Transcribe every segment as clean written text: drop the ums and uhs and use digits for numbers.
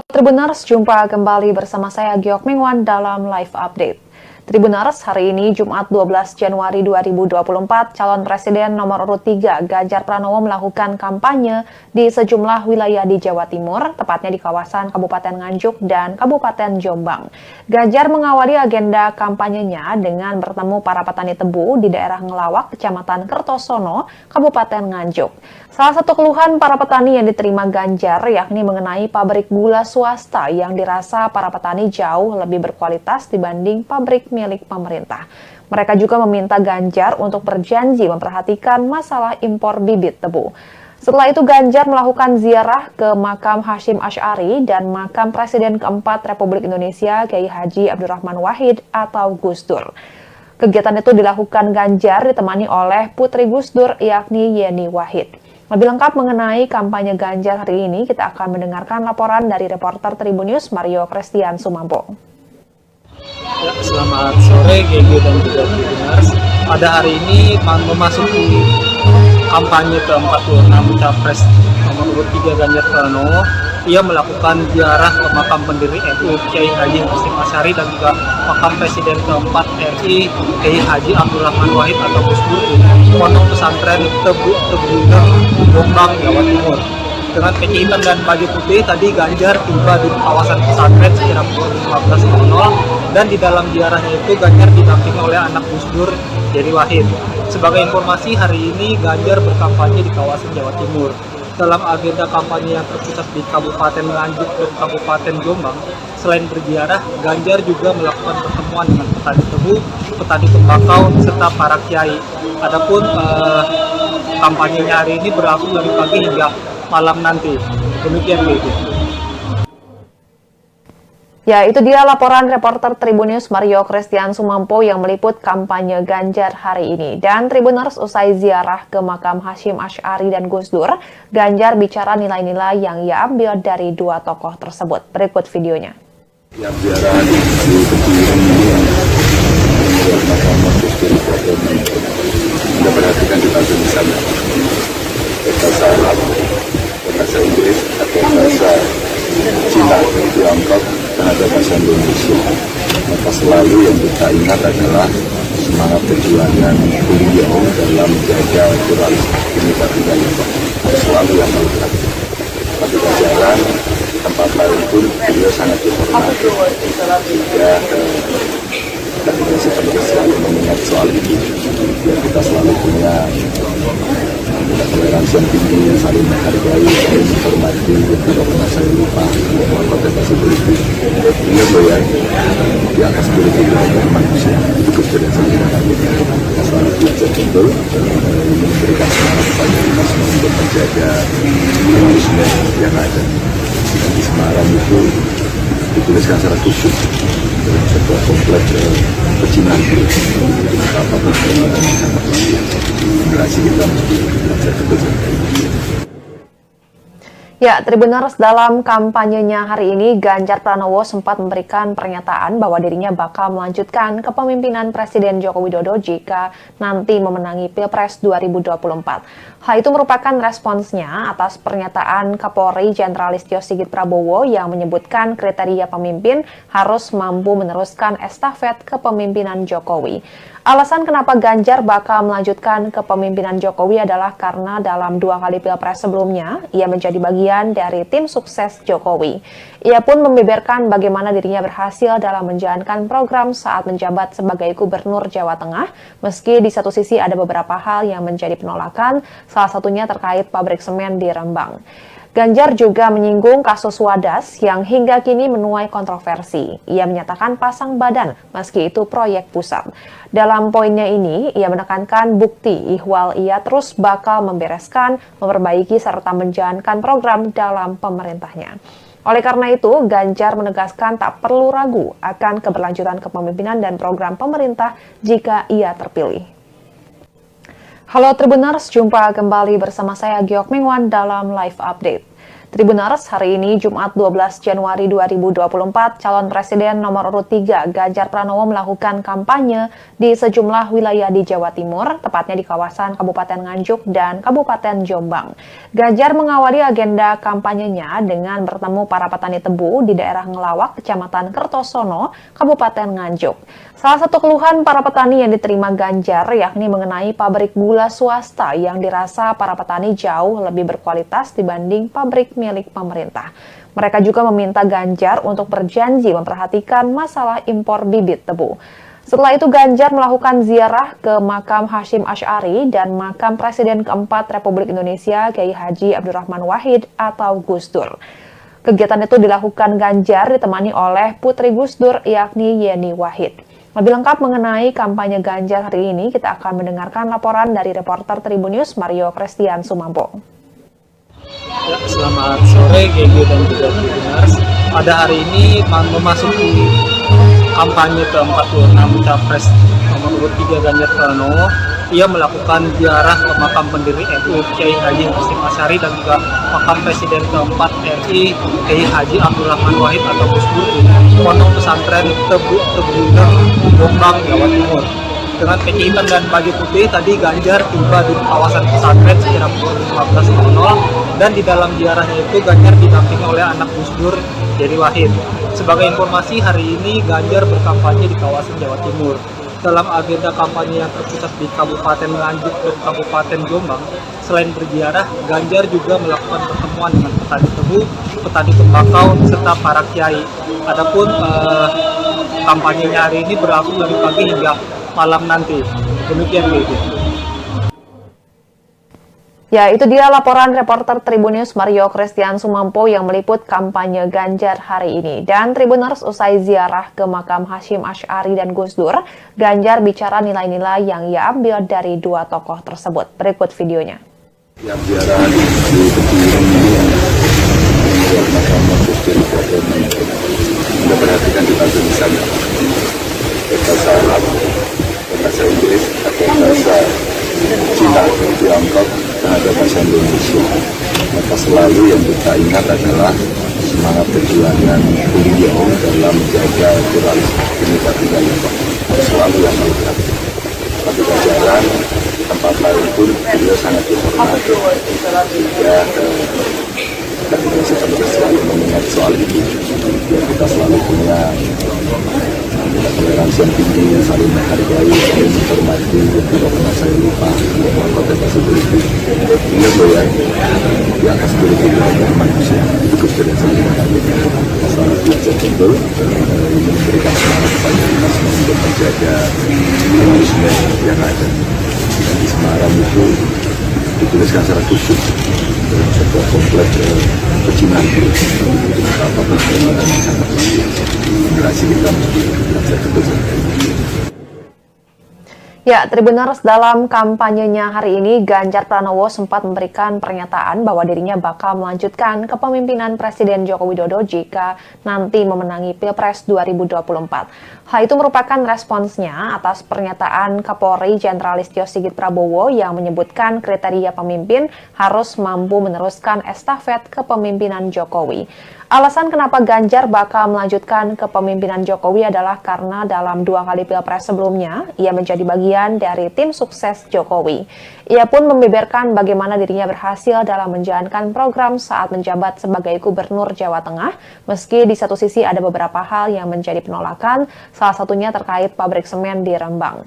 Tribuners, jumpa kembali bersama saya Giok Mingwan dalam Live Update. Tribuners, hari ini Jumat 12 Januari 2024, calon presiden nomor urut 3 Ganjar Pranowo melakukan kampanye di sejumlah wilayah di Jawa Timur, tepatnya di kawasan Kabupaten Nganjuk dan Kabupaten Jombang. Ganjar mengawali agenda kampanyenya dengan bertemu para petani tebu di daerah Ngelawak, Kecamatan Kertosono, Kabupaten Nganjuk. Salah satu keluhan para petani yang diterima Ganjar yakni mengenai pabrik gula swasta yang dirasa para petani jauh lebih berkualitas dibanding pabrik milik pemerintah. Mereka juga meminta Ganjar untuk berjanji memperhatikan masalah impor bibit tebu. Setelah itu Ganjar melakukan ziarah ke makam Hasyim Asy'ari dan makam Presiden keempat Republik Indonesia Kiai Haji Abdurrahman Wahid atau Gus Dur. Kegiatan itu dilakukan Ganjar ditemani oleh putri Gus Dur yakni Yeni Wahid. Lebih lengkap mengenai kampanye Ganjar hari ini, kita akan mendengarkan laporan dari reporter Tribun News Mario Christian Sumampo. Ya, selamat sore GG dan juga Tribuners. Pada hari ini memasuki kampanye ke-46 Capres nomor urut 3 Ganjar Pranowo, ia melakukan ziarah ke makam pendiri NU Kiai Haji Hasyim Asy'ari dan juga makam Presiden keempat RI Kiai Haji Abdurrahman Wahid atau Gus Dur di Pondok Pesantren Tebu Jombang, Jawa Timur. Dengan peci hitam dan baju putih, tadi Ganjar tiba di kawasan pesantren sekitar pukul 15.00 dan di dalam ziarahnya itu Ganjar didampingi oleh anak Gus Dur, Yeni Wahid. Sebagai informasi, hari ini Ganjar berkampanye di kawasan Jawa Timur. Dalam agenda kampanye yang terpusat di Kabupaten Nganjuk dan Kabupaten Jombang, selain berziarah, Ganjar juga melakukan pertemuan dengan petani tebu, petani tembakau, serta para kiai. Adapun kampanyenya hari ini berlangsung dari pagi hingga malam nanti. Demikian Bu. Ya, itu dia laporan reporter Tribun News Mario Christian Sumampo yang meliput kampanye Ganjar hari ini. Dan Tribuners, usai ziarah ke makam Hasyim Asy'ari dan Gus Dur, Ganjar bicara nilai-nilai yang ia ambil dari dua tokoh tersebut. Berikut videonya. Yang ziarah di Kediri ini yang makam Gus Dur Anda perhatikan di bagian di sana. Bahasa Arab, bahasa Inggris, atau bahasa Cina, Tiongkok, dan ada bahasa Indonesia. Maka selalu yang kita ingat adalah semangat perjuangan beliau dalam menjaga pluralisme Bhinneka Tunggal Ika. Selalu yang melekat. Tapi jalan tempat lain pun beliau sangat dihormati. Sehingga kita seperti selalu mengingat soal ini. Biar kita selalu punya toleransi yang tinggi, saling menghargai, saling menghormati, tidak pernah saling lupa kontestasi politik. Ini loyal di atas politik dan manusia. Itu kemudian kita selalu belajar betul, memberikan semangat kepada kita semua untuk menjaga pluralisme yang ada. Di Semarang itu dituliskan secara khusus dalam sebuah komplek pecinan itu apapun yang sangat biasa. Generasi kita mesti belajar betul. Ya, Tribuners, dalam kampanyenya hari ini, Ganjar Pranowo sempat memberikan pernyataan bahwa dirinya bakal melanjutkan kepemimpinan Presiden Joko Widodo jika nanti memenangi Pilpres 2024. Hal itu merupakan responsnya atas pernyataan Kapolri Jenderal Listio Sigit Prabowo yang menyebutkan kriteria pemimpin harus mampu meneruskan estafet kepemimpinan Jokowi. Alasan kenapa Ganjar bakal melanjutkan kepemimpinan Jokowi adalah karena dalam 2 kali Pilpres sebelumnya, ia menjadi bagian dari tim sukses Jokowi. Ia pun membeberkan bagaimana dirinya berhasil dalam menjalankan program saat menjabat sebagai Gubernur Jawa Tengah, meski di satu sisi ada beberapa hal yang menjadi penolakan, salah satunya terkait pabrik semen di Rembang. Ganjar juga menyinggung kasus Wadas yang hingga kini menuai kontroversi. Ia menyatakan pasang badan meski itu proyek pusat. Dalam poinnya ini, ia menekankan bukti ihwal ia terus bakal membereskan, memperbaiki serta menjalankan program dalam pemerintahnya. Oleh karena itu, Ganjar menegaskan tak perlu ragu akan keberlanjutan kepemimpinan dan program pemerintah jika ia terpilih. Halo Tribuners, jumpa kembali bersama saya Giok Mingwan dalam Live Update. Tribuners, hari ini Jumat 12 Januari 2024, calon presiden nomor urut 3 Ganjar Pranowo melakukan kampanye di sejumlah wilayah di Jawa Timur, tepatnya di kawasan Kabupaten Nganjuk dan Kabupaten Jombang. Ganjar mengawali agenda kampanyenya dengan bertemu para petani tebu di daerah Ngelawak, Kecamatan Kertosono, Kabupaten Nganjuk. Salah satu keluhan para petani yang diterima Ganjar yakni mengenai pabrik gula swasta yang dirasa para petani jauh lebih berkualitas dibanding pabrik milik pemerintah. Mereka juga meminta Ganjar untuk berjanji memperhatikan masalah impor bibit tebu. Setelah itu Ganjar melakukan ziarah ke makam Hasyim Asy'ari dan makam Presiden keempat Republik Indonesia Kiai Haji Abdurrahman Wahid atau Gus Dur. Kegiatan itu dilakukan Ganjar ditemani oleh putri Gus Dur yakni Yeni Wahid. Lebih lengkap mengenai kampanye Ganjar hari ini, kita akan mendengarkan laporan dari reporter Tribun News Mario Christian Sumampo. Ya, selamat sore GG dan juga Tribuners. Pada hari ini memasuki kampanye ke-46 Capres nomor urut 3 Ganjar Pranowo. Ia melakukan ziarah ke makam pendiri NU Kiai Haji Hasyim Asy'ari dan juga makam Presiden keempat RI Kiai Haji Abdurrahman Wahid atau Gus Dur di Pondok Pesantren Tebunan, Jombang, Jawa Timur. Dengan peci hitam dan baju putih, tadi Ganjar tiba di kawasan pesantren sekira pukul 15.00 dan di dalam ziarahnya itu Ganjar didampingi oleh anak Gus Dur, Yeni Wahid. Sebagai informasi, hari ini Ganjar berkampanye di kawasan Jawa Timur. Dalam agenda kampanye yang terpusat di Kabupaten Nganjuk dan Kabupaten Jombang, selain berziarah, Ganjar juga melakukan pertemuan dengan petani tebu, petani tembakau, serta para kiai. Adapun kampanyenya hari ini berlangsung dari pagi hingga malam nanti. Demikian gitu. Ya, itu dia laporan reporter Tribun News Mario Christian Sumampo yang meliput kampanye Ganjar hari ini. Dan Tribuners, usai ziarah ke makam Hasyim Asy'ari dan Gus Dur, Ganjar bicara nilai-nilai yang ia ambil dari dua tokoh tersebut. Berikut videonya. Yang ziarah di Tebuireng ini yang makam Gus Dur Anda perhatikan di bahasa misalnya bahasa Arab, bahasa Inggris, atau bahasa Cina, Tiongkok, dan ada bahasa Indonesia. Maka selalu yang kita ingat adalah semangat perjuangan beliau dalam menjaga pluralis Bhinneka Tunggal Ika. Selalu yang melekat. Tapi jajaran tempat lain pun beliau sangat dihormati. Sehingga kita selalu mengingat soal itu. Biar kita selalu punya toleransi yang tinggi, saling menghargai, saling menghormati, yang tidak pernah saya lupa kontestasi politik. Ingat loh ya, di atas politik ada manusia, itu kebetulan saya mengalami. Masalah belajar betul, ini memberikan semangat kepada kita semua untuk menjaga humanisme yang ada. Dan di Semarang itu dituliskan secara khusus dalam sebuah komplek pecinan apa-apa yang sangat biasa. Generasi kita belajar betul. Ya, Tribuners, dalam kampanyenya hari ini, Ganjar Pranowo sempat memberikan pernyataan bahwa dirinya bakal melanjutkan kepemimpinan Presiden Joko Widodo jika nanti memenangi Pilpres 2024. Hal itu merupakan responsnya atas pernyataan Kapolri Jenderal Listio Sigit Prabowo yang menyebutkan kriteria pemimpin harus mampu meneruskan estafet kepemimpinan Jokowi. Alasan kenapa Ganjar bakal melanjutkan kepemimpinan Jokowi adalah karena dalam 2 kali Pilpres sebelumnya, ia menjadi bagian dari tim sukses Jokowi. Ia pun membeberkan bagaimana dirinya berhasil dalam menjalankan program saat menjabat sebagai Gubernur Jawa Tengah, meski di satu sisi ada beberapa hal yang menjadi penolakan, salah satunya terkait pabrik semen di Rembang.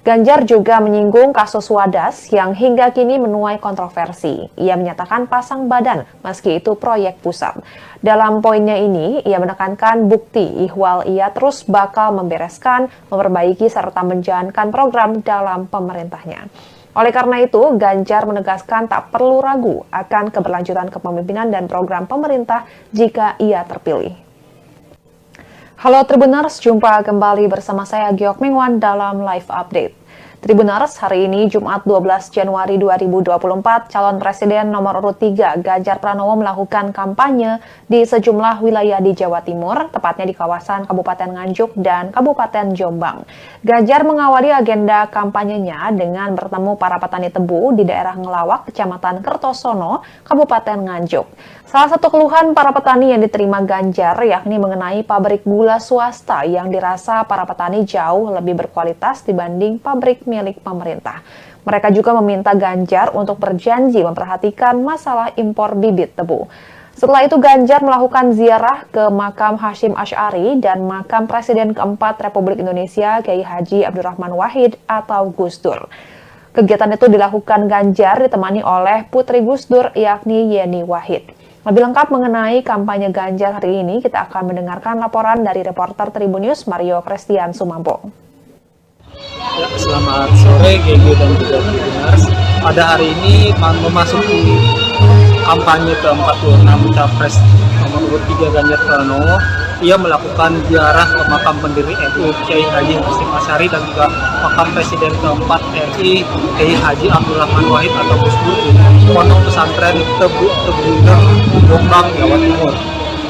Ganjar juga menyinggung kasus Wadas yang hingga kini menuai kontroversi. Ia menyatakan pasang badan meski itu proyek pusat. Dalam poinnya ini, ia menekankan bukti ihwal ia terus bakal membereskan, memperbaiki serta menjalankan program dalam pemerintahnya. Oleh karena itu, Ganjar menegaskan tak perlu ragu akan keberlanjutan kepemimpinan dan program pemerintah jika ia terpilih. Halo Tribuners, jumpa kembali bersama saya Giok Mingwan dalam Live Update. Tribuners, hari ini Jumat 12 Januari 2024, calon presiden nomor urut 3 Ganjar Pranowo melakukan kampanye di sejumlah wilayah di Jawa Timur, tepatnya di kawasan Kabupaten Nganjuk dan Kabupaten Jombang. Ganjar mengawali agenda kampanyenya dengan bertemu para petani tebu di daerah Ngelawak, Kecamatan Kertosono, Kabupaten Nganjuk. Salah satu keluhan para petani yang diterima Ganjar yakni mengenai pabrik gula swasta yang dirasa para petani jauh lebih berkualitas dibanding pabrik milik pemerintah. Mereka juga meminta Ganjar untuk berjanji memperhatikan masalah impor bibit tebu. Setelah itu Ganjar melakukan ziarah ke makam Hasyim Asy'ari dan makam Presiden keempat Republik Indonesia Kiai Haji Abdurrahman Wahid atau Gus Dur. Kegiatan itu dilakukan Ganjar ditemani oleh putri Gus Dur yakni Yeni Wahid. Lebih lengkap mengenai kampanye Ganjar hari ini, kita akan mendengarkan laporan dari reporter Tribun News Mario Christian Sumampo. Ya, selamat sore GG dan juga Tribuners. Pada hari ini memasuki kampanye ke-46 Capres nomor urut 3 Ganjar Pranowo, ia melakukan ziarah ke makam pendiri NU Kiai Haji Hasyim Asy'ari dan juga makam Presiden keempat RI Kiai Haji Abdurrahman Wahid atau Gus Dur di Pondok Pesantren Tebu Jombang, Jawa Timur.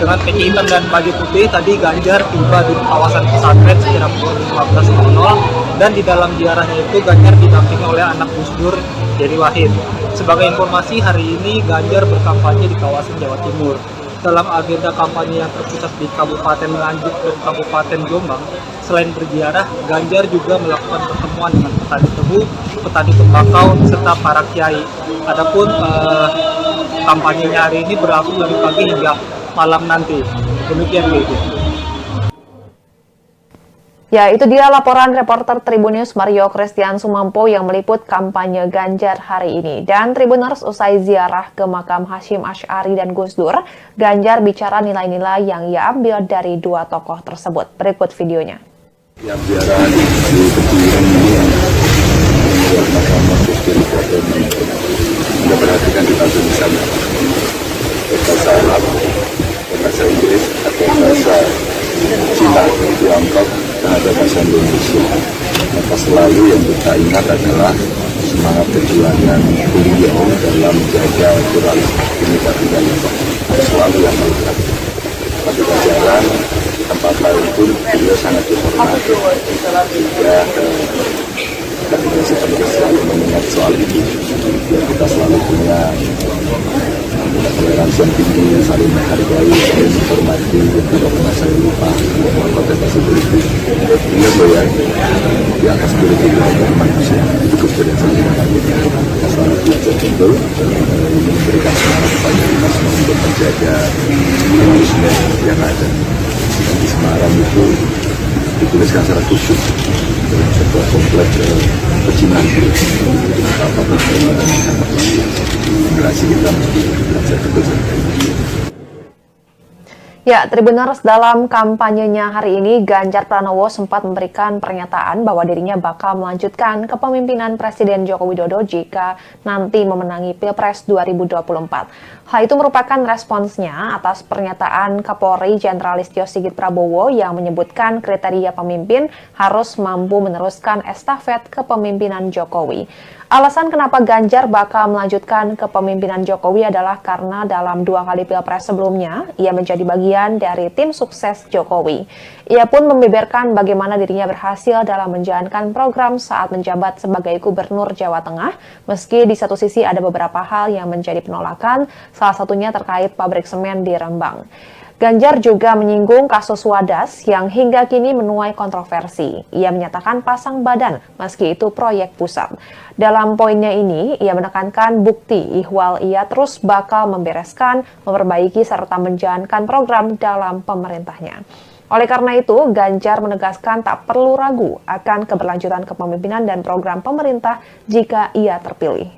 Dengan peci hitam dan baju putih, tadi Ganjar tiba di kawasan pesantren sekitar pukul 15.00 dan di dalam ziarahnya itu Ganjar didampingi oleh anak Gus Dur, Yeni Wahid. Sebagai informasi, hari ini Ganjar berkampanye di kawasan Jawa Timur. Dalam agenda kampanye yang terpusat di Kabupaten Nganjuk dan Kabupaten Jombang, selain berziarah, Ganjar juga melakukan pertemuan dengan petani tebu, petani tembakau, serta para kiai. Adapun kampanyenya hari ini berlangsung dari pagi hingga malam nanti. Demikian Bu. Ya, itu dia laporan reporter Tribun News Mario Christian Sumampo yang meliput kampanye Ganjar hari ini. Dan Tribuners, usai ziarah ke makam Hasyim Asy'ari dan Gus Dur, Ganjar bicara nilai-nilai yang ia ambil dari dua tokoh tersebut. Berikut videonya. Yang ziarah di Kediri ini membuat makam Gus Dur Anda perhatikan di tabel di sana. Bahasa Arab, bahasa Inggris, atau bahasa Cina, Tiongkok, dan ada bahasa Indonesia. Maka selalu yang kita ingat adalah semangat perjuangan beliau dalam menjaga pluralisme Bhinneka Tunggal Ika. Selalu yang melihat. Pada jalan tempat lain pun beliau sangat dihormati. Sehingga kita selalu mengingat soal ini. Biar kita selalu punya toleransi yang tinggi, saling menghargai, saling menghormati, dan tidak pernah saling lupa dalam kontestasi politik. Ingat loh ya, di atas politik ada manusia, itu kemudian saling menghargai. Kita selalu belajar betul, ini memberikan semangat kepada kita semua untuk menjaga pluralisme yang ada. Dan di Semarang itu dituliskan secara khusus dalam sebuah komplek pecinan itu apa-apa generasi kita mesti belajar betul. Ya, Tribuners, dalam kampanyenya hari ini, Ganjar Pranowo sempat memberikan pernyataan bahwa dirinya bakal melanjutkan kepemimpinan Presiden Joko Widodo jika nanti memenangi Pilpres 2024. Hal itu merupakan responsnya atas pernyataan Kapolri Jenderal Listio Sigit Prabowo yang menyebutkan kriteria pemimpin harus mampu meneruskan estafet kepemimpinan Jokowi. Alasan kenapa Ganjar bakal melanjutkan kepemimpinan Jokowi adalah karena dalam 2 kali Pilpres sebelumnya, ia menjadi bagian dari tim sukses Jokowi. Ia pun membeberkan bagaimana dirinya berhasil dalam menjalankan program saat menjabat sebagai Gubernur Jawa Tengah, meski di satu sisi ada beberapa hal yang menjadi penolakan, salah satunya terkait pabrik semen di Rembang. Ganjar juga menyinggung kasus Wadas yang hingga kini menuai kontroversi. Ia menyatakan pasang badan meski itu proyek pusat. Dalam poinnya ini, ia menekankan bukti ihwal ia terus bakal membereskan, memperbaiki serta menjalankan program dalam pemerintahnya. Oleh karena itu, Ganjar menegaskan tak perlu ragu akan keberlanjutan kepemimpinan dan program pemerintah jika ia terpilih.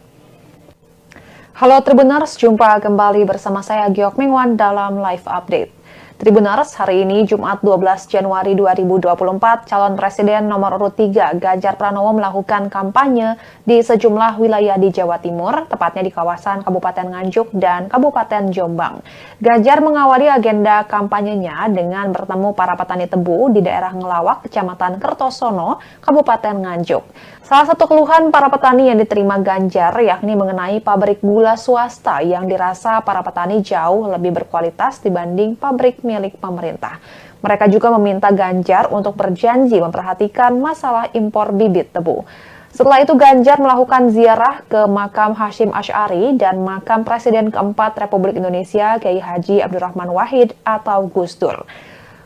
Halo Tribuners, jumpa kembali bersama saya Giok Mingwan dalam Live Update. Tribuners, hari ini Jumat 12 Januari 2024, calon presiden nomor urut 3 Ganjar Pranowo melakukan kampanye di sejumlah wilayah di Jawa Timur, tepatnya di kawasan Kabupaten Nganjuk dan Kabupaten Jombang. Ganjar mengawali agenda kampanyenya dengan bertemu para petani tebu di daerah Ngelawak, Kecamatan Kertosono, Kabupaten Nganjuk. Salah satu keluhan para petani yang diterima Ganjar yakni mengenai pabrik gula swasta yang dirasa para petani jauh lebih berkualitas dibanding pabrik milik pemerintah. Mereka juga meminta Ganjar untuk berjanji memperhatikan masalah impor bibit tebu. Setelah itu Ganjar melakukan ziarah ke makam Hasyim Asy'ari dan makam Presiden keempat Republik Indonesia Kiai Haji Abdurrahman Wahid atau Gus Dur.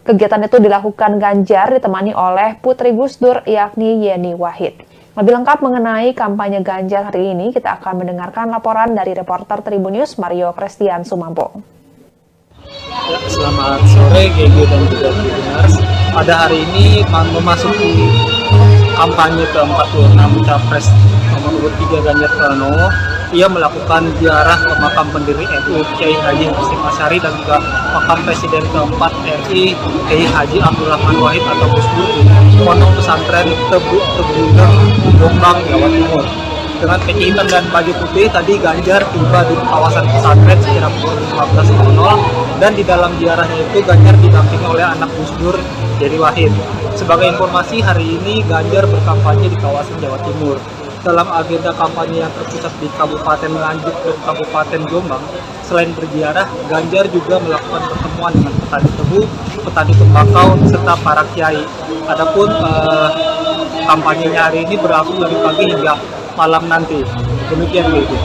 Kegiatan itu dilakukan Ganjar ditemani oleh putri Gus Dur yakni Yeni Wahid. Lebih lengkap mengenai kampanye Ganjar hari ini, kita akan mendengarkan laporan dari reporter Tribun News Mario Christian Sumampo. Ya, selamat sore GG dan juga Tribuners. Pada hari ini memasuki kampanye ke-46 Capres nomor urut 3 Ganjar Pranowo. Ia melakukan ziarah ke makam pendiri NU Kiai Haji Hasyim Asy'ari dan juga makam Presiden keempat RI Kiai Haji Abdurrahman Wahid atau Gus Dur di Pondok Pesantren Tebu Tebuner, Jombang, Jawa Timur. Dengan peci hitam dan baju putih, tadi Ganjar tiba di kawasan pesantren sekira pukul 15.00 dan di dalam ziarahnya itu Ganjar didampingi oleh anak Gus Dur, Yeni Wahid. Sebagai informasi, hari ini Ganjar berkampanye di kawasan Jawa Timur. Dalam agenda kampanye yang terpusat di Kabupaten Nganjuk dan Kabupaten Jombang, selain berziarah, Ganjar juga melakukan pertemuan dengan petani tebu, petani tembakau, serta para kiai. Adapun kampanyenya hari ini berlangsung dari pagi hingga malam nanti. Demikian gitu.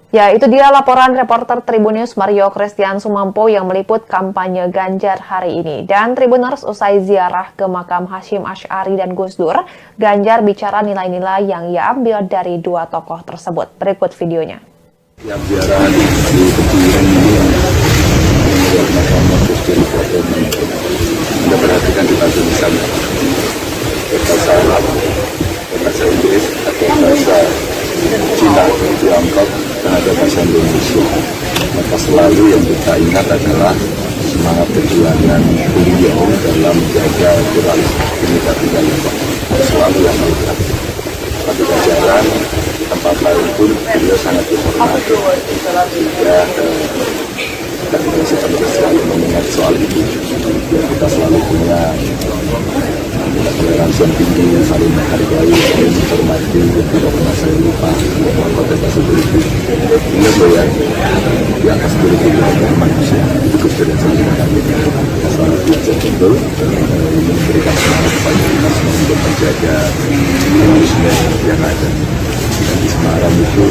Ya, itu dia laporan reporter Tribun News Mario Christian Sumampo yang meliput kampanye Ganjar hari ini. Dan Tribuners, usai ziarah ke makam Hasyim Asy'ari dan Gus Dur, Ganjar bicara nilai-nilai yang ia ambil dari dua tokoh tersebut. Berikut videonya. Yang ziarah di Kebuyen ini membuat makam Gus Dur Anda perhatikan di bahasa misalnya bahasa Arab, bahasa Inggris, atau bahasa Cina, Tiongkok, dan ada bahasa Indonesia. Maka selalu yang kita ingat adalah semangat perjuangan beliau dalam menjaga pluralis Bhinneka Tunggal Ika. Selalu yang kita. Tapi jajaran tempat lain pun beliau sangat dihormati. Sehingga kita selalu mengingat soal itu. Biar kita selalu punya toleransi yang tinggi, saling menghargai, saling menghormati, yang tidak pernah saya lupa kontestasi politik. Ingat loh ya, di atas politik ada manusia, itu kebetulan saya kami. Kita selalu belajar betul, ini memberikan semangat kepada kita semua untuk menjaga humanisme yang ada. Dan di Semarang itu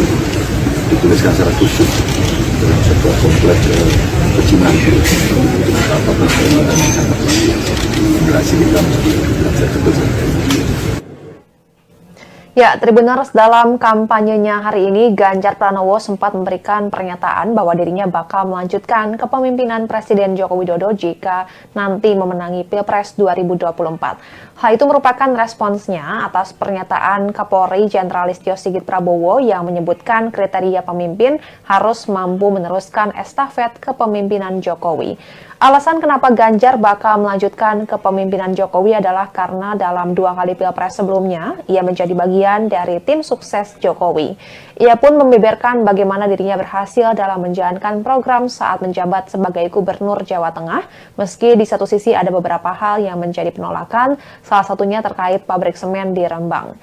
dituliskan secara khusus dalam sebuah kompleks pecinan itu apa perjuangan yang sangat luar biasa. Generasi kita mesti belajar betul. Ya, Tribuners, dalam kampanyenya hari ini, Ganjar Pranowo sempat memberikan pernyataan bahwa dirinya bakal melanjutkan kepemimpinan Presiden Joko Widodo jika nanti memenangi Pilpres 2024. Hal itu merupakan responsnya atas pernyataan Kapolri Jenderal Listio Sigit Prabowo yang menyebutkan kriteria pemimpin harus mampu meneruskan estafet kepemimpinan Jokowi. Alasan kenapa Ganjar bakal melanjutkan kepemimpinan Jokowi adalah karena dalam 2 kali Pilpres sebelumnya, ia menjadi bagian dari tim sukses Jokowi. Ia pun membeberkan bagaimana dirinya berhasil dalam menjalankan program saat menjabat sebagai Gubernur Jawa Tengah, meski di satu sisi ada beberapa hal yang menjadi penolakan, salah satunya terkait pabrik semen di Rembang.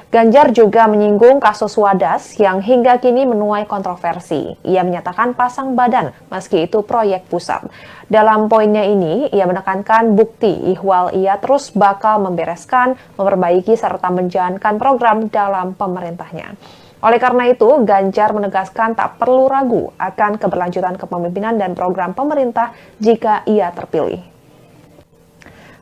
Ganjar juga menyinggung kasus Wadas yang hingga kini menuai kontroversi. Ia menyatakan pasang badan meski itu proyek pusat. Dalam poinnya ini, ia menekankan bukti ihwal ia terus bakal membereskan, memperbaiki serta menjalankan program dalam pemerintahnya. Oleh karena itu, Ganjar menegaskan tak perlu ragu akan keberlanjutan kepemimpinan dan program pemerintah jika ia terpilih.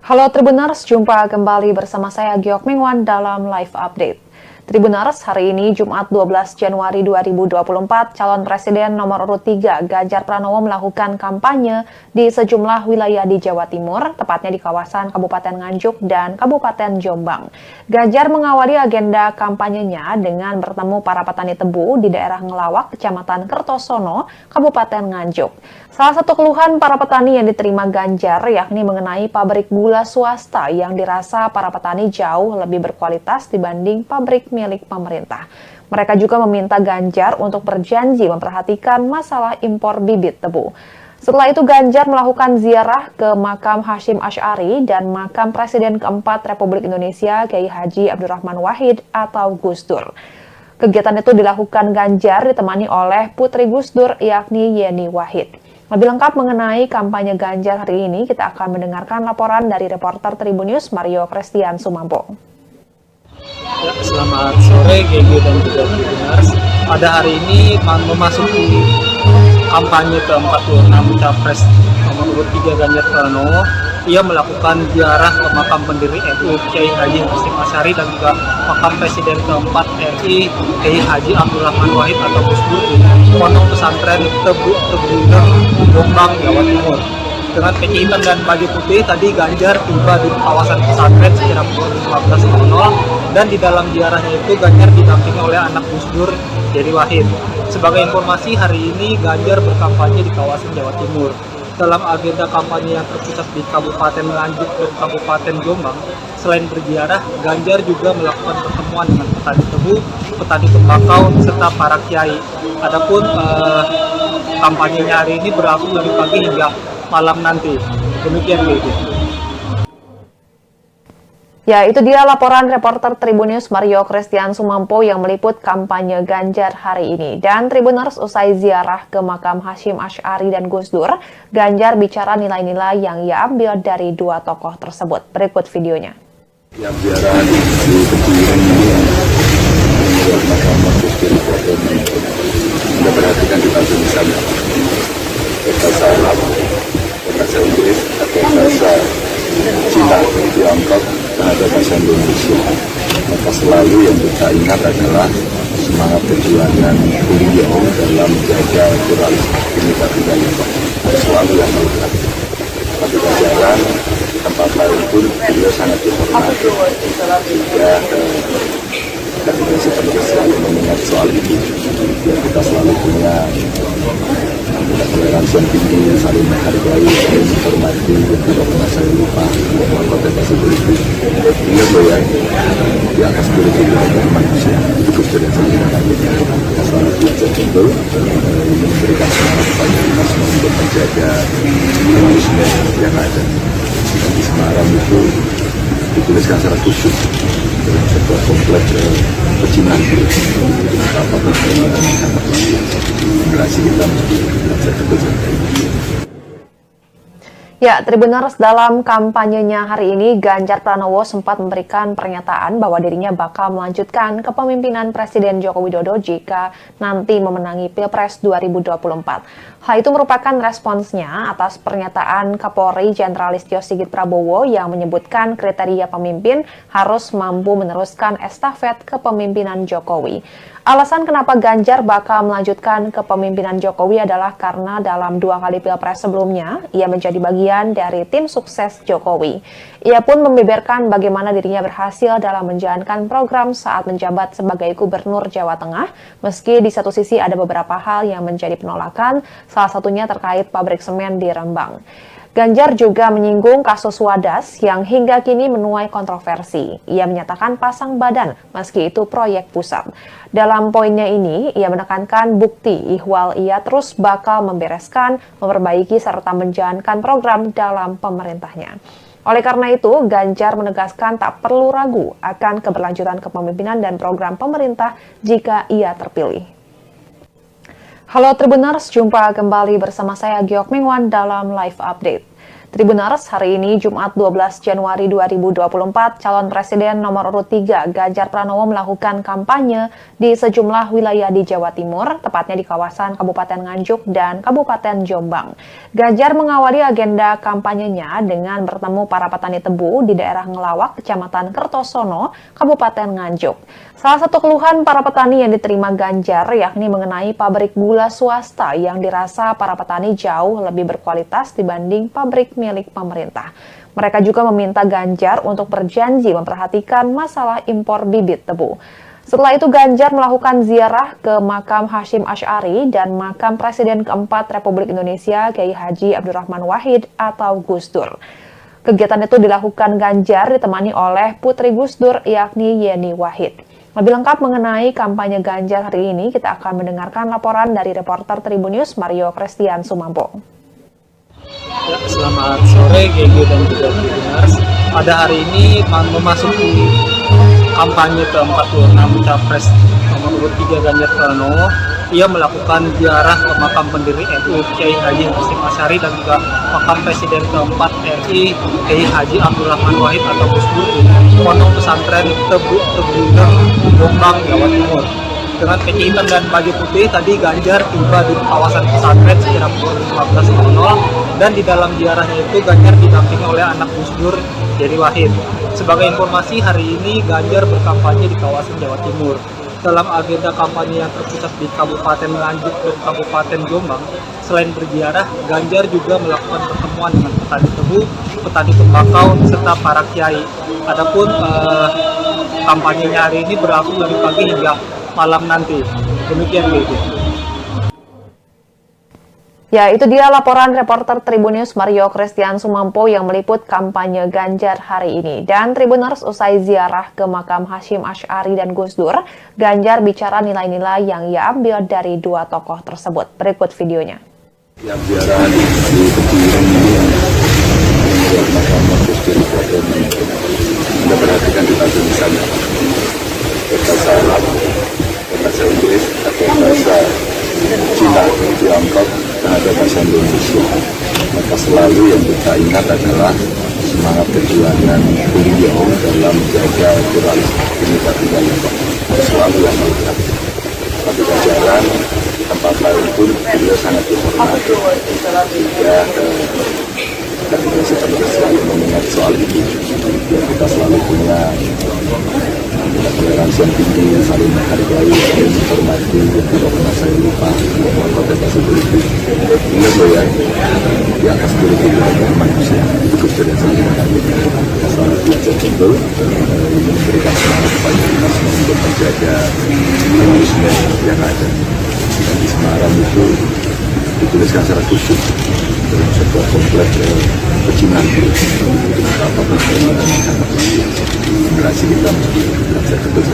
Halo Tribuners, jumpa kembali bersama saya Giok Mingwan dalam Live Update. Tribuners, hari ini Jumat 12 Januari 2024, calon presiden nomor urut 3 Ganjar Pranowo melakukan kampanye di sejumlah wilayah di Jawa Timur, tepatnya di kawasan Kabupaten Nganjuk dan Kabupaten Jombang. Ganjar mengawali agenda kampanyenya dengan bertemu para petani tebu di daerah Ngelawak, Kecamatan Kertosono, Kabupaten Nganjuk. Salah satu keluhan para petani yang diterima Ganjar yakni mengenai pabrik gula swasta yang dirasa para petani jauh lebih berkualitas dibanding pabrik milik pemerintah. Mereka juga meminta Ganjar untuk berjanji memperhatikan masalah impor bibit tebu. Setelah itu Ganjar melakukan ziarah ke makam Hasyim Asy'ari dan makam Presiden keempat Republik Indonesia Kiai Haji Abdurrahman Wahid atau Gus Dur. Kegiatan itu dilakukan Ganjar ditemani oleh putri Gus Dur yakni Yeni Wahid. Lebih lengkap mengenai kampanye Ganjar hari ini, kita akan mendengarkan laporan dari reporter Tribun News Mario Christian Sumampo. Ya, selamat sore GG dan juga Tribuners. Pada hari ini memasuki kampanye ke-46 Capres nomor urut 3 Ganjar Pranowo. Ia melakukan ziarah ke makam pendiri NU Kiai Haji Hasyim Asy'ari dan juga makam Presiden keempat RI Kiai Haji Abdurrahman Wahid atau Gus Dur di Pondok Pesantren Tebu Tebuireng, Jombang, Jawa Timur. Dengan peci hitam dan baju putih, tadi Ganjar tiba di kawasan pesantren sekitar pukul 15.00 dan di dalam ziarahnya itu Ganjar didampingi oleh anak Gus Dur, Yeni Wahid. Sebagai informasi, hari ini Ganjar berkampanye di kawasan Jawa Timur. Dalam agenda kampanye yang terpusat di Kabupaten Nganjuk dan Kabupaten Jombang, selain berziarah, Ganjar juga melakukan pertemuan dengan petani tebu, petani tembakau, serta para kiai. Adapun kampanyenya hari ini berlangsung dari pagi hingga malam nanti. Demikian Bu. Ya, itu dia laporan reporter Tribun News Mario Christian Sumampo yang meliput kampanye Ganjar hari ini. Dan Tribuners, usai ziarah ke makam Hasyim Asy'ari dan Gus Dur, Ganjar bicara nilai-nilai yang ia ambil dari dua tokoh tersebut. Berikut videonya. Yang ziarah di Tebuireng ini membuat makam Gus Dur Anda perhatikan di bagian di sana. Bahasa Arab, bahasa Inggris, atau bahasa Cina, Tiongkok, dan ada bahasa Indonesia. Maka selalu yang kita ingat adalah semangat perjuangan beliau dalam menjaga pluralisme Bhinneka Tunggal Ika. Selalu yang melihat. Tapi jalan tempat lain pun beliau sangat dihormati. Sehingga kita seperti selalu mengingat soal itu. Biar kita selalu punya toleransi yang tinggi, saling menghargai, saling menghormati, dan tidak pernah saling lupa bahwa kontestasi politik ingat loh ya, di atas politik ada manusia. Itu Gus Dur yang selalu menghargai. Kita selalu belajar betul, ini memberikan semangat kepada kita semua untuk menjaga pluralisme yang ada. Dan di Semarang itu dituliskan secara khusus dalam sebuah kompleks pecinan itu apa perjuangan yang sangat luar biasa. Generasi kita mesti belajar betul. Ya, Tribuners, dalam kampanyenya hari ini, Ganjar Pranowo sempat memberikan pernyataan bahwa dirinya bakal melanjutkan kepemimpinan Presiden Joko Widodo jika nanti memenangi Pilpres 2024. Hal itu merupakan responsnya atas pernyataan Kapolri Jenderal Listio Sigit Prabowo yang menyebutkan kriteria pemimpin harus mampu meneruskan estafet kepemimpinan Jokowi. Alasan kenapa Ganjar bakal melanjutkan kepemimpinan Jokowi adalah karena dalam 2 kali Pilpres sebelumnya, ia menjadi bagian dari tim sukses Jokowi. Ia pun membeberkan bagaimana dirinya berhasil dalam menjalankan program saat menjabat sebagai Gubernur Jawa Tengah, meski di satu sisi ada beberapa hal yang menjadi penolakan, salah satunya terkait pabrik semen di Rembang. Ganjar juga menyinggung kasus Wadas yang hingga kini menuai kontroversi. Ia menyatakan pasang badan meski itu proyek pusat. Dalam poinnya ini, ia menekankan bukti ihwal ia terus bakal membereskan, memperbaiki serta menjalankan program dalam pemerintahnya. Oleh karena itu, Ganjar menegaskan tak perlu ragu akan keberlanjutan kepemimpinan dan program pemerintah jika ia terpilih. Halo Tribuners, jumpa kembali bersama saya Giok Mingwan dalam Live Update. Tribuners, hari ini Jumat 12 Januari 2024, calon presiden nomor urut 3 Ganjar Pranowo melakukan kampanye di sejumlah wilayah di Jawa Timur, tepatnya di kawasan Kabupaten Nganjuk dan Kabupaten Jombang. Ganjar mengawali agenda kampanyenya dengan bertemu para petani tebu di daerah Ngelawak, Kecamatan Kertosono, Kabupaten Nganjuk. Salah satu keluhan para petani yang diterima Ganjar yakni mengenai pabrik gula swasta yang dirasa para petani jauh lebih berkualitas dibanding pabrik milik pemerintah. Mereka juga meminta Ganjar untuk berjanji memperhatikan masalah impor bibit tebu. Setelah itu Ganjar melakukan ziarah ke makam Hasyim Asy'ari dan makam Presiden keempat Republik Indonesia Kiai Haji Abdurrahman Wahid atau Gus Dur. Kegiatan itu dilakukan Ganjar ditemani oleh putri Gus Dur yakni Yeni Wahid. Lebih lengkap mengenai kampanye Ganjar hari ini, kita akan mendengarkan laporan dari reporter Tribun News Mario Christian Sumampo. Ya, selamat sore GG dan juga Tribuners. Pada hari ini memasuki kampanye ke-46 Capres nomor urut 3 Ganjar Pranowo. Ia melakukan ziarah ke makam pendiri NU Kiai Haji Hasyim Asy'ari dan juga makam Presiden keempat RI Kiai Haji Abdurrahman Wahid atau Gus Dur di Pondok Pesantren Tebuireng, Jombang, Jawa Timur. Dengan peci hitam dan baju putih, tadi Ganjar tiba di kawasan pesantren sekira pukul 15.00 dan di dalam ziarahnya itu Ganjar didampingi oleh anak Gus Dur, Yeni Wahid. Sebagai informasi, hari ini Ganjar berkampanye di kawasan Jawa Timur. Dalam agenda kampanye yang terpusat di Kabupaten Nganjuk dan Kabupaten Jombang, selain berziarah, Ganjar juga melakukan pertemuan dengan petani tebu, petani tembakau, serta para kiai. Adapun kampanyenya hari ini berlangsung dari pagi hingga malam nanti. Demikian BG. Ya, itu dia laporan reporter Tribun News Mario Christian Sumampo yang meliput kampanye Ganjar hari ini. Dan Tribuners, usai ziarah ke makam Hasyim Asy'ari dan Gus Dur, Ganjar bicara nilai-nilai yang ia ambil dari dua tokoh tersebut. Berikut videonya. Yang ziarah di Tebuireng ini buat makam Gus Dur Anda perhatikan di tulisannya bahasa Arab, bahasa Inggris, atau bahasa Cina, Tiongkok, dan ada bahasa Indonesia. Maka selalu yang kita ingat adalah semangat perjuangan beliau dalam menjaga pluralis Bhinneka Tunggal Ika. Selalu yang melihat. Tapi jajaran tempat lain pun beliau sangat dihormati. Sehingga kita selalu mengingat soal itu. Biar kita selalu punya toleransi yang tinggi, saling menghargai, saling menghormati, yang tidak pernah saya lupa kontestasi politik. Ingat loh ya, di atas politik ada manusia, itu kebetulan saling menghargai. Kita selalu belajar betul, ini memberikan semangat kepada kita semua untuk menjaga humanisme yang ada. Dan di Semarang itu dituliskan secara khusus dalam sebuah komplek pecinan apapun generasi kita belajar betul.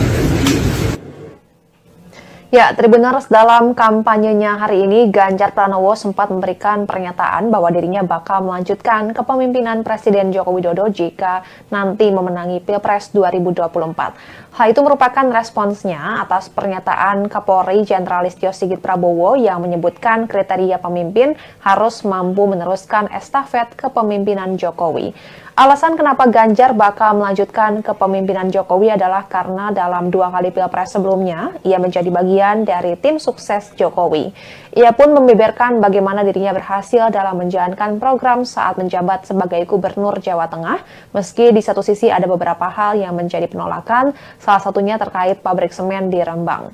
Ya, Tribuners, dalam kampanyenya hari ini, Ganjar Pranowo sempat memberikan pernyataan bahwa dirinya bakal melanjutkan kepemimpinan Presiden Joko Widodo jika nanti memenangi Pilpres 2024. Hal itu merupakan responsnya atas pernyataan Kapolri Jenderal Listio Sigit Prabowo yang menyebutkan kriteria pemimpin harus mampu meneruskan estafet kepemimpinan Jokowi. Alasan kenapa Ganjar bakal melanjutkan kepemimpinan Jokowi adalah karena dalam 2 kali Pilpres sebelumnya, ia menjadi bagian dari tim sukses Jokowi. Ia pun membeberkan bagaimana dirinya berhasil dalam menjalankan program saat menjabat sebagai Gubernur Jawa Tengah, meski di satu sisi ada beberapa hal yang menjadi penolakan, salah satunya terkait pabrik semen di Rembang.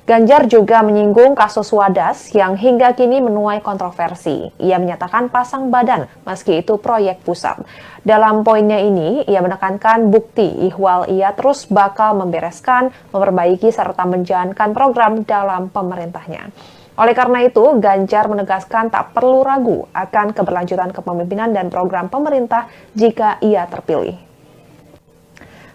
Ganjar juga menyinggung kasus Wadas yang hingga kini menuai kontroversi. Ia menyatakan pasang badan meski itu proyek pusat. Dalam poinnya ini, ia menekankan bukti ihwal ia terus bakal membereskan, memperbaiki serta menjalankan program dalam pemerintahnya. Oleh karena itu, Ganjar menegaskan tak perlu ragu akan keberlanjutan kepemimpinan dan program pemerintah jika ia terpilih.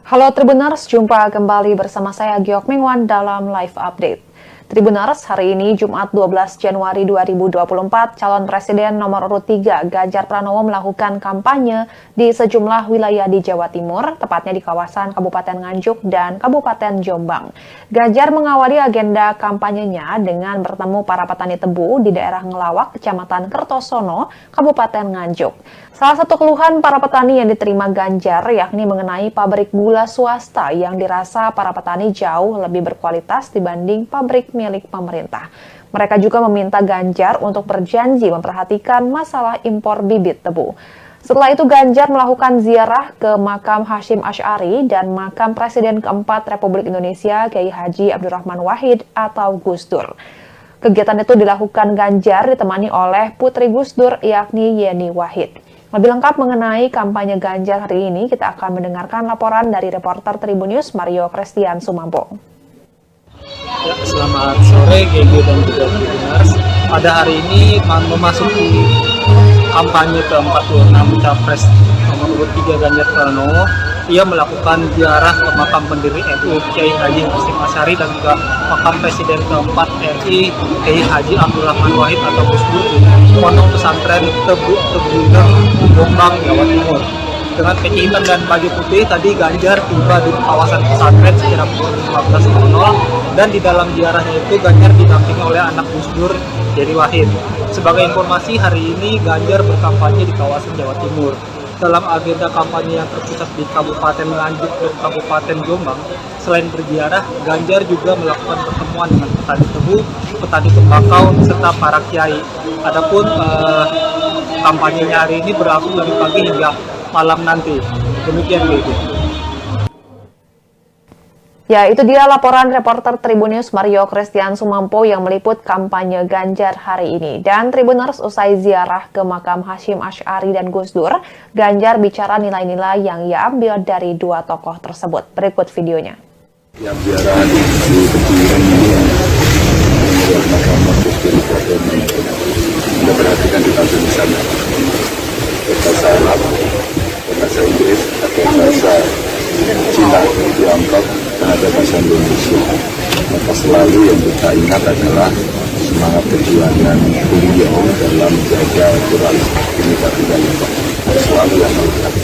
Halo Tribuners, jumpa kembali bersama saya Giok Mingwan dalam Live Update. Tribuners, hari ini Jumat 12 Januari 2024, calon presiden nomor urut 3 Ganjar Pranowo melakukan kampanye di sejumlah wilayah di Jawa Timur, tepatnya di kawasan Kabupaten Nganjuk dan Kabupaten Jombang. Ganjar mengawali agenda kampanyenya dengan bertemu para petani tebu di daerah Ngelawak, Kecamatan Kertosono, Kabupaten Nganjuk. Salah satu keluhan para petani yang diterima Ganjar yakni mengenai pabrik gula swasta yang dirasa para petani jauh lebih berkualitas dibanding pabrik milik pemerintah. Mereka juga meminta Ganjar untuk berjanji memperhatikan masalah impor bibit tebu. Setelah itu Ganjar melakukan ziarah ke makam Hasyim Asy'ari dan makam Presiden keempat Republik Indonesia Kiai Haji Abdurrahman Wahid atau Gus Dur. Kegiatan itu dilakukan Ganjar ditemani oleh putri Gus Dur yakni Yeni Wahid. Lebih lengkap mengenai kampanye Ganjar hari ini, kita akan mendengarkan laporan dari reporter Tribun News Mario Christian Sumampo. Ya, selamat sore GG dan juga Tribuners. Pada hari ini memasuki kampanye ke-46 Capres nomor urut 3 Ganjar Pranowo. Ia melakukan ziarah ke makam pendiri NU Kiai Haji Hashim Asy'ari dan juga makam Presiden keempat RI Kiai Haji Abdurrahman Wahid atau Gus Dur di Pondok Pesantren Tebuireng, Jombang, Jawa Timur. Dengan peci hitam dan baju putih, tadi Ganjar tiba di kawasan pesantren sekitar pukul 15.00 dan di dalam ziarahnya itu Ganjar didampingi oleh anak Gus Dur, Yeni Wahid. Sebagai informasi, hari ini Ganjar berkampanye di kawasan Jawa Timur. Dalam agenda kampanye yang terpusat di Kabupaten Nganjuk dan Kabupaten Jombang, selain berziarah, Ganjar juga melakukan pertemuan dengan petani tebu, petani tembakau, serta para kiai. Adapun kampanyenya hari ini berlangsung dari pagi hingga malam nanti. Demikian Bu. Ya, itu dia laporan reporter Tribunnews Mario Christian Sumampo yang meliput kampanye Ganjar hari ini. Dan Tribuners, usai ziarah ke makam Hashim Asy'ari dan Gus Dur, Ganjar bicara nilai-nilai yang ia ambil dari dua tokoh tersebut. Berikut videonya. Yang ziarah di Tebuireng ini membuat makam Gus Dur Anda perhatikan di tabel di sana. Bahasa Arab, bahasa Inggris, atau bahasa Cina, Tiongkok, dan ada bahasa Indonesia. Maka selalu yang kita ingat adalah semangat perjuangan beliau dalam menjaga pluralisme Bhinneka Tunggal Ika. Selalu yang melihat.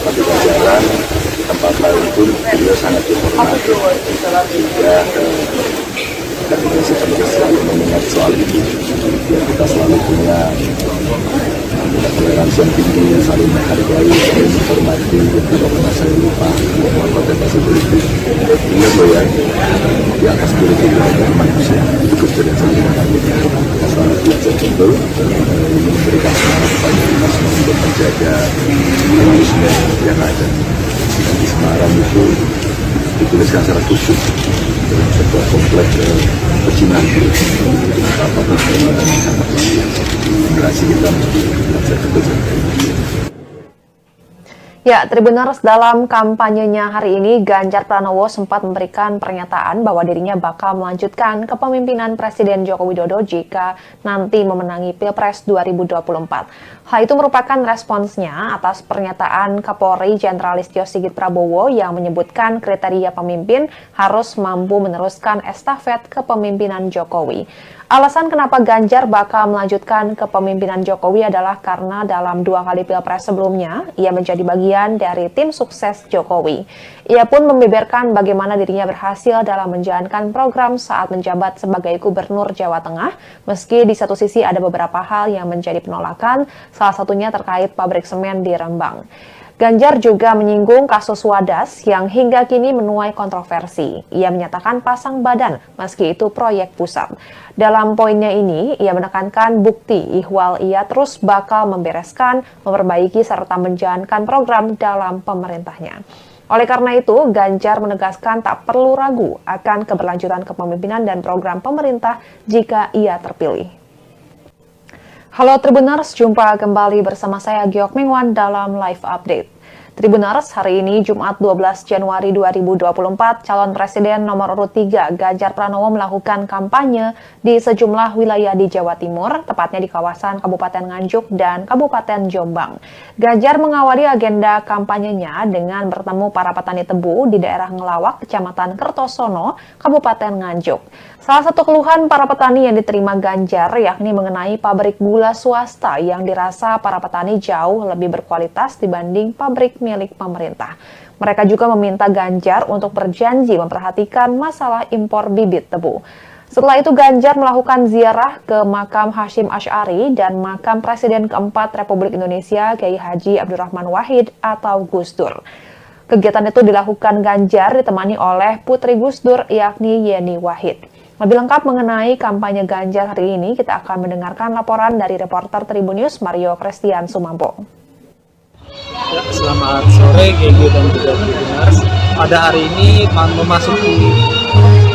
Tapi jalan tempat lain pun beliau sangat dihormati. Sehingga kita seperti selalu mengingat soal itu. Biar kita selalu punya toleransi yang tinggi, saling menghargai, saling menghormati, dan tidak pernah saya lupa bahwa kontestasi politik. Ingat loh ya, di atas politik ada manusia, itu Gus yang saling menghargai. Kita selalu belajar betul, ini memberikan semangat kepada kita semua untuk menjaga humanisme yang ada. Dan di Semarang itu dituliskan secara khusus dalam sebuah kompleks pecinan itu apa generasi kita mesti belajar betul. Ya, Tribuners, dalam kampanyenya hari ini, Ganjar Pranowo sempat memberikan pernyataan bahwa dirinya bakal melanjutkan kepemimpinan Presiden Joko Widodo jika nanti memenangi Pilpres 2024. Hal itu merupakan responsnya atas pernyataan Kapolri Jenderal Listio Sigit Prabowo yang menyebutkan kriteria pemimpin harus mampu meneruskan estafet kepemimpinan Jokowi. Alasan kenapa Ganjar bakal melanjutkan kepemimpinan Jokowi adalah karena dalam 2 kali Pilpres sebelumnya, ia menjadi bagian dari tim sukses Jokowi. Ia pun membeberkan bagaimana dirinya berhasil dalam menjalankan program saat menjabat sebagai Gubernur Jawa Tengah, meski di satu sisi ada beberapa hal yang menjadi penolakan, salah satunya terkait pabrik semen di Rembang. Ganjar juga menyinggung kasus Wadas yang hingga kini menuai kontroversi. Ia menyatakan pasang badan meski itu proyek pusat. Dalam poinnya ini, ia menekankan bukti ihwal ia terus bakal membereskan, memperbaiki serta menjalankan program dalam pemerintahnya. Oleh karena itu, Ganjar menegaskan tak perlu ragu akan keberlanjutan kepemimpinan dan program pemerintah jika ia terpilih. Halo Tribuners, jumpa kembali bersama saya Giok Mingwan dalam Live Update. Tribuners, hari ini Jumat 12 Januari 2024, calon presiden nomor urut 3 Ganjar Pranowo melakukan kampanye di sejumlah wilayah di Jawa Timur, tepatnya di kawasan Kabupaten Nganjuk dan Kabupaten Jombang. Ganjar mengawali agenda kampanyenya dengan bertemu para petani tebu di daerah Ngelawak, Kecamatan Kertosono, Kabupaten Nganjuk. Salah satu keluhan para petani yang diterima Ganjar yakni mengenai pabrik gula swasta yang dirasa para petani jauh lebih berkualitas dibanding pabrik milik pemerintah. Mereka juga meminta Ganjar untuk berjanji memperhatikan masalah impor bibit tebu. Setelah itu Ganjar melakukan ziarah ke makam Hashim Asy'ari dan makam Presiden keempat Republik Indonesia Kiai Haji Abdurrahman Wahid atau Gus Dur. Kegiatan itu dilakukan Ganjar ditemani oleh putri Gus Dur yakni Yeni Wahid. Lebih lengkap mengenai kampanye Ganjar hari ini, kita akan mendengarkan laporan dari reporter Tribunnews Mario Christian Sumampo. Ya, selamat sore GG dan juga Tribuners. Pada hari ini memasuki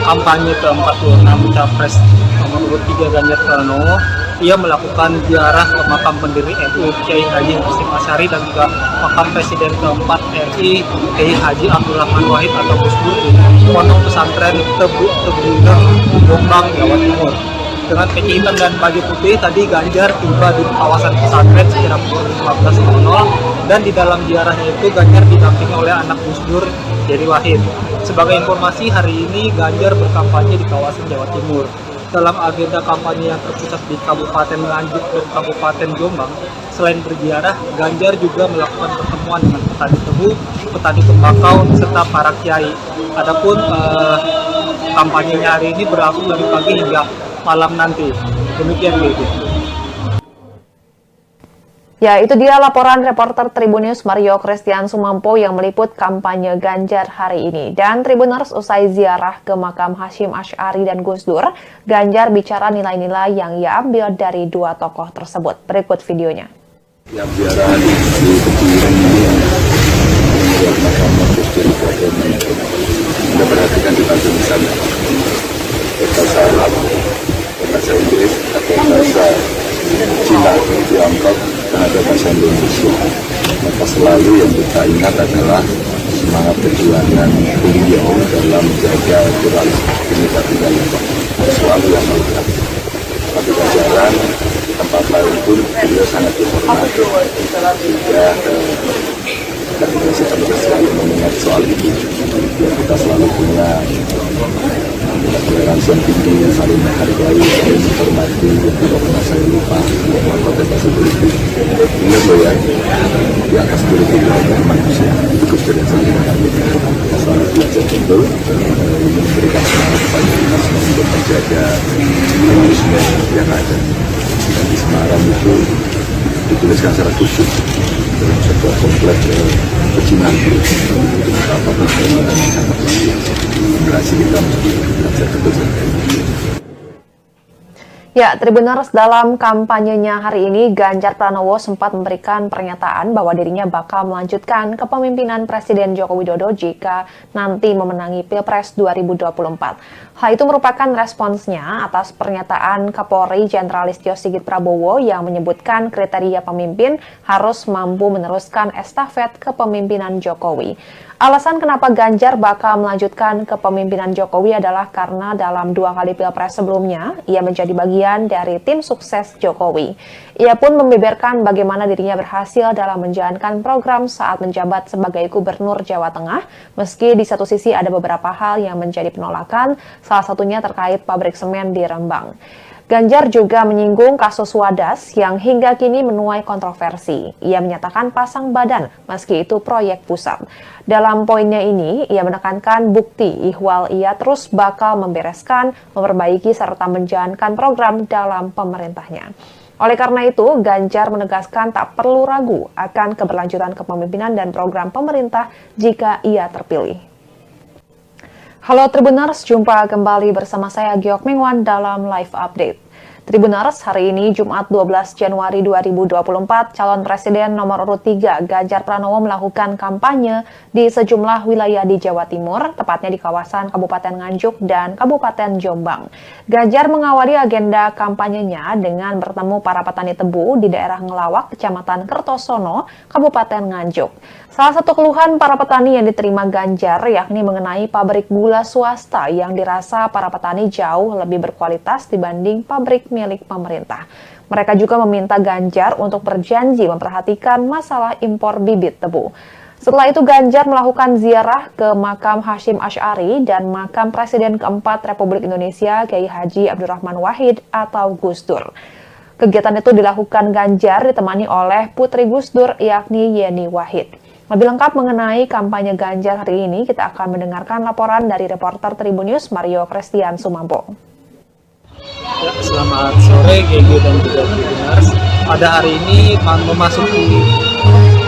kampanye ke-46 Capres nomor urut 3 Ganjar Pranowo, ia melakukan ziarah ke makam pendiri NU Kiai Haji Hashim Asy'ari dan juga makam Presiden keempat RI Kiai Haji Abdul Rahman Wahid atau Gus Dur di Pondok Pesantren Tebuner, Jombang, Jawa Timur. Dengan peci hitam dan baju putih, tadi Ganjar tiba di kawasan pesantren sekira pukul 15.00 dan di dalam ziarahnya itu Ganjar didampingi oleh anak Gus Dur, Yeni Wahid. Sebagai informasi, hari ini Ganjar berkampanye di kawasan Jawa Timur. Dalam agenda kampanye yang terpusat di Kabupaten Nganjuk dan Kabupaten Jombang, selain berziarah, Ganjar juga melakukan pertemuan dengan petani tebu, petani tembakau, serta para kiai. Adapun kampanyenya hari ini berlangsung dari pagi hingga malam nanti. Demikian gitu. Ya, itu dia laporan reporter Tribunnews Mario Christian Sumampo yang meliput kampanye Ganjar hari ini. Dan Tribuners, usai ziarah ke makam Hashim Asy'ari dan Gus Dur, Ganjar bicara nilai-nilai yang ia ambil dari dua tokoh tersebut. Berikut videonya. Yang ziarah di Kejuran ini buat makam Gus Dur Anda perhatikan di bagian di sana. Bahasa Arab, bahasa Inggris, atau bahasa Cina, Tiongkok, dan ada bahasa Indonesia. Maka selalu yang kita ingat adalah semangat perjuangan beliau dalam menjaga pluralis Bhinneka Tunggal Ika. Selalu yang melekat. Tapi jajaran tempat lain pun beliau sangat dihormati. Sehingga kita selalu mengingat soal itu. Biar kita selalu punya toleransi yang tinggi, yang saling menghargai, saling menghormati, yang tidak pernah saya lupa kontestasi politik. Ingat loh ya, di atas politik ada manusia, itu Gus Dur yang saling menghargai. Kita selalu belajar betul, ini memberikan semangat kepada kita semua untuk menjaga humanisme yang ada. Dan di Semarang itu dituliskan secara khusus dalam sebuah komplek pecinan apapun yang sangat biasa. Generasi kita mesti belajar betul. Ya, Tribuners, dalam kampanyenya hari ini, Ganjar Pranowo sempat memberikan pernyataan bahwa dirinya bakal melanjutkan kepemimpinan Presiden Joko Widodo jika nanti memenangi Pilpres 2024. Hal itu merupakan responsnya atas pernyataan Kapolri Jenderal Listio Sigit Prabowo yang menyebutkan kriteria pemimpin harus mampu meneruskan estafet kepemimpinan Jokowi. Alasan kenapa Ganjar bakal melanjutkan kepemimpinan Jokowi adalah karena dalam 2 kali Pilpres sebelumnya, ia menjadi bagian dari tim sukses Jokowi. Ia pun membeberkan bagaimana dirinya berhasil dalam menjalankan program saat menjabat sebagai Gubernur Jawa Tengah, meski di satu sisi ada beberapa hal yang menjadi penolakan, salah satunya terkait pabrik semen di Rembang. Ganjar juga menyinggung kasus Wadas yang hingga kini menuai kontroversi. Ia menyatakan pasang badan meski itu proyek pusat. Dalam poinnya ini, ia menekankan bukti ihwal ia terus bakal membereskan, memperbaiki serta menjalankan program dalam pemerintahnya. Oleh karena itu, Ganjar menegaskan tak perlu ragu akan keberlanjutan kepemimpinan dan program pemerintah jika ia terpilih. Halo Tribuners, jumpa kembali bersama saya Giok Mingwan dalam Live Update. Tribuners, hari ini Jumat 12 Januari 2024, calon presiden nomor urut 3 Ganjar Pranowo melakukan kampanye di sejumlah wilayah di Jawa Timur, tepatnya di kawasan Kabupaten Nganjuk dan Kabupaten Jombang. Ganjar mengawali agenda kampanyenya dengan bertemu para petani tebu di daerah Ngelawak, Kecamatan Kertosono, Kabupaten Nganjuk. Salah satu keluhan para petani yang diterima Ganjar yakni mengenai pabrik gula swasta yang dirasa para petani jauh lebih berkualitas dibanding pabrik milik pemerintah. Mereka juga meminta Ganjar untuk berjanji memperhatikan masalah impor bibit tebu. Setelah itu Ganjar melakukan ziarah ke makam Hashim Asy'ari dan makam Presiden keempat Republik Indonesia Kiai Haji Abdul Rahman Wahid atau Gus Dur. Kegiatan itu dilakukan Ganjar ditemani oleh putri Gus Dur yakni Yeni Wahid. Lebih lengkap mengenai kampanye Ganjar hari ini, kita akan mendengarkan laporan dari reporter Tribunnews Mario Christian Sumampo. Ya, selamat sore GG dan juga Tribuners. Pada hari ini memasuki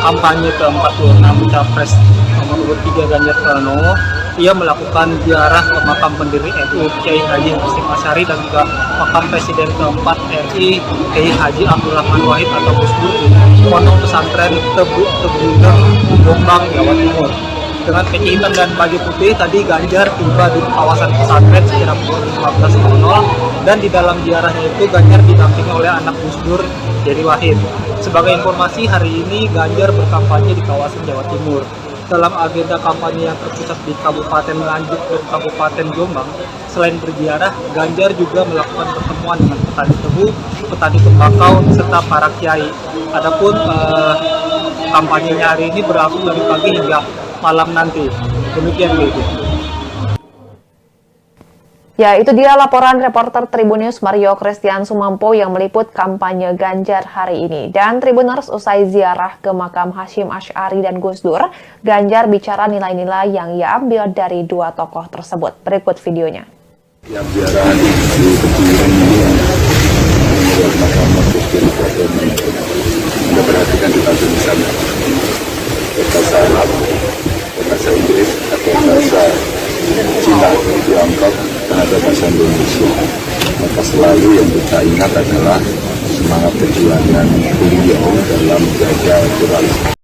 kampanye ke-46 Capres nomor urut 3 Ganjar Pranowo, ia melakukan ziarah ke makam pendiri NU Kiai Haji Hashim Asy'ari dan juga makam Presiden keempat RI Kiai Haji Abdul Rahman Wahid atau Gus Dur di Pondok Pesantren Tebuner, Jombang, Jawa Timur. Dengan peci hitam dan baju putih, tadi Ganjar tiba di kawasan pesantren sekitar pukul 15.00 dan di dalam ziarahnya itu Ganjar didampingi oleh anak Gus Dur, Yeni Wahid. Sebagai informasi, hari ini Ganjar berkampanye di kawasan Jawa Timur. Dalam agenda kampanye yang terpusat di Kabupaten Nganjuk dan Kabupaten Jombang, selain berziarah, Ganjar juga melakukan pertemuan dengan petani tebu, petani tembakau, serta para kiai. Adapun kampanyenya hari ini berlangsung dari pagi hingga malam nanti. Demikian Lady. Ya, itu dia laporan reporter Tribunnews Mario Christian Sumampo yang meliput kampanye Ganjar hari ini. Dan Tribuners, usai ziarah ke makam Hasyim Asy'ari dan Gus Dur, Ganjar bicara nilai-nilai yang ia ambil dari dua tokoh tersebut. Berikut videonya. Yang ziarah di Kediri ini membuat makam Gus Dur Anda perhatikan di tabel di sana. Bahasa Arab, bahasa Inggris, atau bahasa Cina, Tiongkok, dan ada bahasa Indonesia. Maka selalu yang kita ingat adalah semangat perjuangan beliau dalam menjaga pluralisme.